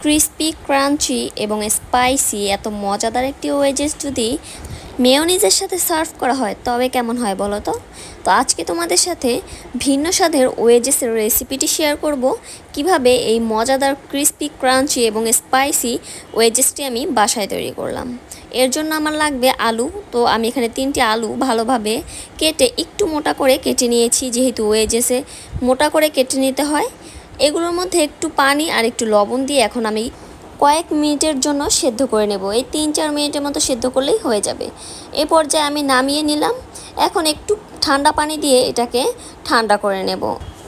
Crispy crunchy এবং spicy এত মজাদার একটি ওয়েজেস যদি মেয়োনিজের সাথে সার্ভ করা হয় তবে কেমন হয় বলো তো। তো আজকে তোমাদের সাথে ভিন্ন স্বাদের ওয়েজেসের রেসিপিটি শেয়ার করব, কিভাবে এই মজাদার ক্রিস্পি ক্রাঞ্চি এবং স্পাইসি ওয়েজেসটি আমি বাসায় তৈরি করলাম। এর জন্য আমার লাগবে আলু। তো আমি এখানে 3টি আলু ভালোভাবে কেটে একটু মোটা করে কেটে নিয়েছি, যেহেতু ওয়েজেসে মোটা করে কেটে নিতে হয়। এগুলোর মধ্যে একটু পানি আর একটু লবণ দিয়ে এখন আমি কয়েক মিনিটের জন্য সেদ্ধ করে নেব। এই 3-4 মিনিটের মতো সেদ্ধ করলেই হয়ে যাবে। এই পর্যায়ে আমি নামিয়ে নিলাম। এখন একটু ঠান্ডা পানি দিয়ে এটাকে ঠান্ডা করে নেব।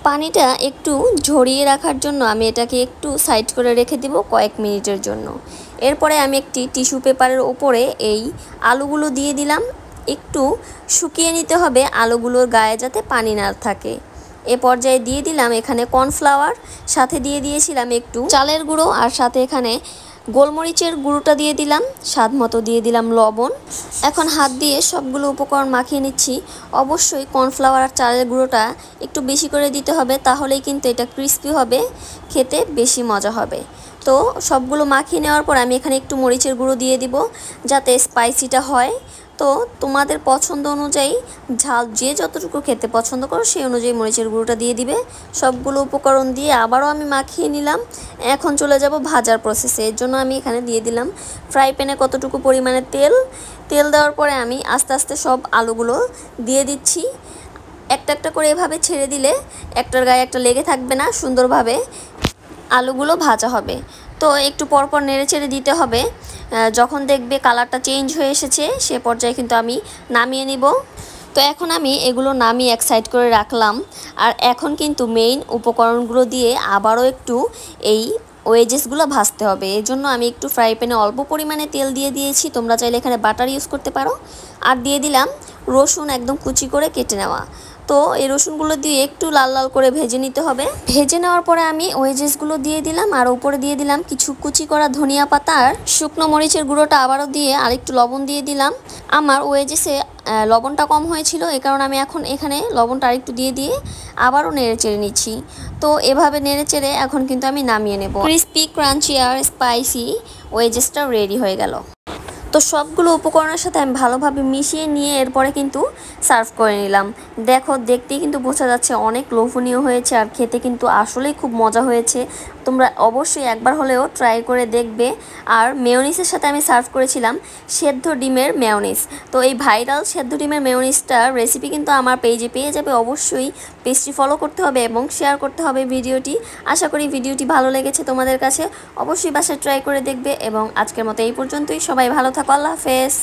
পানিটা একটু ঝরিয়ে রাখার জন্য আমি এটাকে একটু সাইড করে রেখে দেব কয়েক মিনিটের জন্য। এরপরে আমি একটি টিস্যু পেপারের উপরে এই আলুগুলো দিয়ে দিলাম। একটু শুকিয়ে নিতে হবে আলুগুলোর গায়ে, যাতে পানি না থাকে। এ পর্যায়ে দিয়ে দিলাম এখানে কর্নফ্লাওয়ার, সাথে দিয়ে দিয়েছিলাম একটু চালের গুঁড়ো, আর সাথে এখানে গোলমরিচের গুঁড়োটা দিয়ে দিলাম, স্বাদ মতো দিয়ে দিলাম লবণ। এখন হাত দিয়ে সবগুলো উপকরণ মাখিয়ে নিচ্ছি। অবশ্যই কর্নফ্লাওয়ার আর চালের গুঁড়োটা একটু বেশি করে দিতে হবে, তাহলেই কিন্তু এটা ক্রিস্পি হবে, খেতে বেশি মজা হবে। তো সবগুলো মাখিয়ে নেওয়ার পর আমি এখানে একটু মরিচের গুঁড়ো দিয়ে দিব, যাতে স্পাইসিটা হয়। তো তোমাদের পছন্দ অনুযায়ী ঝাল যে যতটুকু খেতে পছন্দ করো সেই অনুযায়ী মরিচের গুঁড়োটা দিয়ে দিবে। সবগুলো উপকরণ দিয়ে আবারও আমি মাখিয়ে নিলাম। এখন চলে যাব ভাজার প্রসেসে। এর জন্য আমি এখানে দিয়ে দিলাম ফ্রাই প্যানে কতটুকু পরিমাণে তেল দেওয়ার পরে আমি আস্তে আস্তে সব আলুগুলো দিয়ে দিচ্ছি। একটা একটা করে এভাবে ছেড়ে দিলে একটার গায়ে একটা লেগে থাকবে না, সুন্দরভাবে আলুগুলো ভাজা হবে। তো একটু পরপর নেড়ে চেড়ে দিতে হবে। যখন দেখবে কালারটা চেঞ্জ হয়ে এসেছে সে পর্যায়ে কিন্তু আমি নামিয়ে নিব। তো এখন আমি এগুলো নামিয়ে এক সাইড করে রাখলাম। আর এখন কিন্তু মেইন উপকরণগুলো দিয়ে আবারও একটু এই ওয়েজেসগুলো ভাজতে হবে। এর জন্য আমি একটু ফ্রাই প্যানে অল্প পরিমাণে তেল দিয়ে দিয়েছি, তোমরা চাইলে এখানে বাটার ইউজ করতে পারো। আর দিয়ে দিলাম রসুন, একদম কুচি করে কেটে নেওয়া। তো এই রসুনগুলো দিয়ে একটু লাল লাল করে ভেজে নিতে হবে। ভেজে নেওয়ার পরে আমি ওয়েজেসগুলো দিয়ে দিলাম, আর উপরে দিয়ে দিলাম কিছু কুচি করা ধনিয়া পাতা আর শুকনো মরিচের গুঁড়োটা আবারও দিয়ে আর একটু লবণ দিয়ে দিলাম। আমার ওয়েজেসে লবণটা কম হয়েছিল, এই কারণে আমি এখন এখানে লবণটা আরেকটু দিয়ে আবারও নেড়ে চেড়ে নিচ্ছি। তো এভাবে নেড়ে চেড়ে এখন কিন্তু আমি নামিয়ে নেব। ক্রিস্পি ক্রাঞ্চি আর স্পাইসি ওয়েজেসটা রেডি হয়ে গেল। তো সবগুলো উপকরণের সাথে আমি ভালোভাবে মিশিয়ে নিয়ে এরপরে কিন্তু সার্ভ করে নিলাম। দেখো, দেখতেই কিন্তু বোঝা যাচ্ছে অনেক লোভনীয় হয়েছে, আর খেতে কিন্তু আসলেই খুব মজা হয়েছে। তোমরা অবশ্যই একবার হলেও ট্রাই করে দেখবে। আর মেয়োনিজের সাথে আমি সার্ভ করেছিলাম সেদ্ধ ডিমের মেয়োনিজ। তো এই ভাইরাল সেদ্ধ ডিমের মেয়োনিজটার রেসিপি কিন্তু আমার পেজে পেয়ে যাবে। অবশ্যই পেজটি ফলো করতে হবে এবং শেয়ার করতে হবে ভিডিওটি। আশা করি ভিডিওটি ভালো লেগেছে তোমাদের কাছে। অবশ্যই বাসায় ট্রাই করে দেখবে। এবং আজকের মতো এই পর্যন্তই। সবাই ভালো থাকো। আল্লাহ হাফেজ।